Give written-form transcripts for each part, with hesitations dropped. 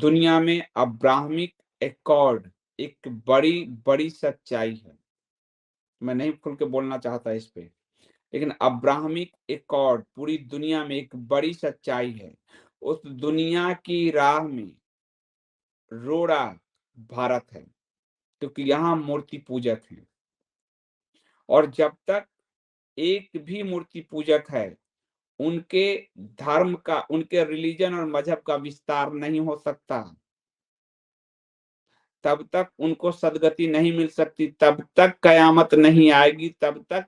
दुनिया में Abrahamic accord एक बड़ी बड़ी सच्चाई है। मैं नहीं खुल के बोलना चाहता इस पे, लेकिन अब्राहमिक एकॉर्ड पूरी दुनिया में एक बड़ी सच्चाई है। उस दुनिया की राह में रोड़ा भारत है, क्योंकि यहाँ मूर्ति पूजक हैं। और जब तक एक भी मूर्ति पूजक है, उनके धर्म का, उनके रिलीजन और मजहब का विस्तार नहीं हो सकता। तब तक उनको सद्गति नहीं मिल सकती, तब तक कयामत नहीं आएगी, तब तक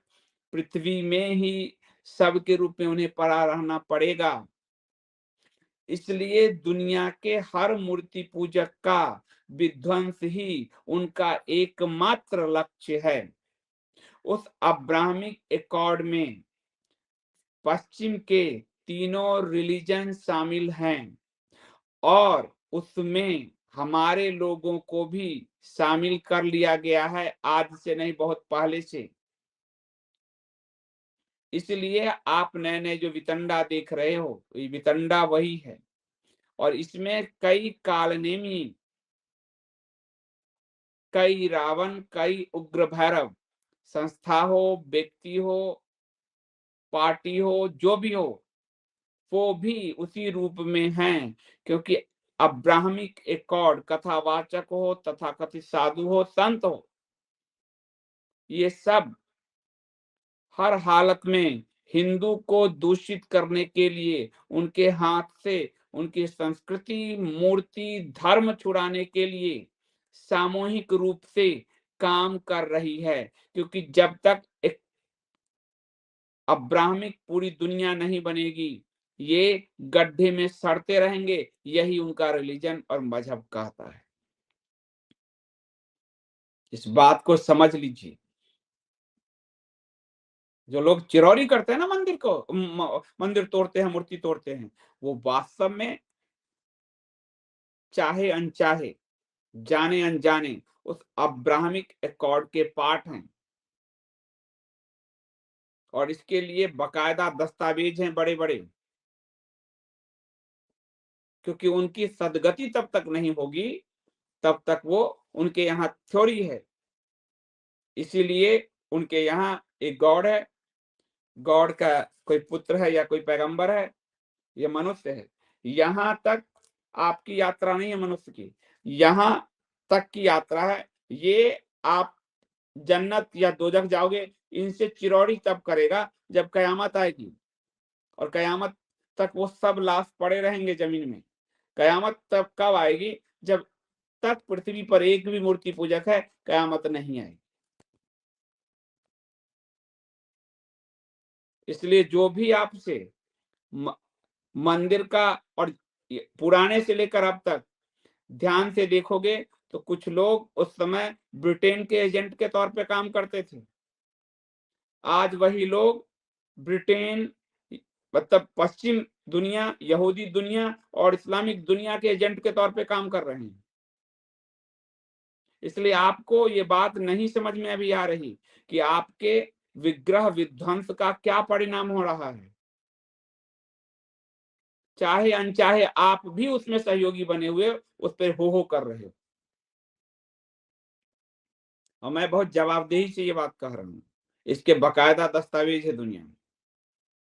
पृथ्वी में ही सब के रूप में उन्हें पड़ा रहना पड़ेगा। इसलिए दुनिया के हर मूर्ति पूजक का विध्वंस ही उनका एकमात्र लक्ष्य है। उस अब्राहमिक एकॉर्ड में पश्चिम के तीनों रिलीजन शामिल हैं और उसमें हमारे लोगों को भी शामिल कर लिया गया है, आज से नहीं बहुत पहले से। इसलिए आप नए नए जो वितंडा देख रहे हो, ये वितंडा वही है। और इसमें कई कालनेमी, कई रावण, कई उग्र भैरव, संस्था हो, व्यक्ति हो, पार्टी हो, जो भी हो, वो भी उसी रूप में हैं। क्योंकि अब्राहमिक एकॉर्ड कथावाचक हो, तथाकथित साधु हो, संत हो, ये सब हर हालत में हिंदू को दूषित करने के लिए, उनके हाथ से उनकी संस्कृति, मूर्ति, धर्म छुड़ाने के लिए सामूहिक रूप से काम कर रही है। क्योंकि जब तक एक अब्राहमिक पूरी दुनिया नहीं बनेगी, ये गड्ढे में सड़ते रहेंगे। यही उनका रिलीजन और मजहब कहता है। इस बात को समझ लीजिए। जो लोग चिरौरी करते हैं ना मंदिर को, मंदिर तोड़ते हैं, मूर्ति तोड़ते हैं, वो वास्तव में चाहे अनचाहे, जाने अनजाने उस अब्राहमिक एकॉर्ड के पार्ट हैं। और इसके लिए बकायदा दस्तावेज हैं बड़े बड़े। क्योंकि उनकी सदगति तब तक नहीं होगी, तब तक वो, उनके यहाँ थ्योरी है। इसीलिए उनके यहाँ एक गॉड है, गॉड का कोई पुत्र है या कोई पैगंबर है, ये मनुष्य है। यहाँ तक आपकी यात्रा नहीं है मनुष्य की, यहाँ तक की यात्रा है। ये आप जन्नत या दोजख जाओगे, इनसे चिरौरी तब करेगा जब कयामत आएगी। और कयामत तक वो सब लाश पड़े रहेंगे जमीन में। कयामत तब कब आएगी? जब तक पृथ्वी पर एक भी मूर्ति पूजक है, कयामत नहीं आएगी। इसलिए जो भी आपसे मंदिर का, और पुराने से लेकर अब तक ध्यान से देखोगे, तो कुछ लोग उस समय ब्रिटेन के एजेंट के तौर पे काम करते थे। आज वही लोग ब्रिटेन, मतलब पश्चिम दुनिया, यहूदी दुनिया और इस्लामिक दुनिया के एजेंट के तौर पे काम कर रहे हैं। इसलिए आपको ये बात नहीं समझ में अभी आ रही कि आपके विग्रह विध्वंस का क्या परिणाम हो रहा है। चाहे अनचाहे आप भी उसमें सहयोगी बने हुए उस पर हो कर रहे हो। और मैं बहुत जवाबदेही से ये बात कह रहा हूं, इसके बकायदा दस्तावेज है दुनिया में।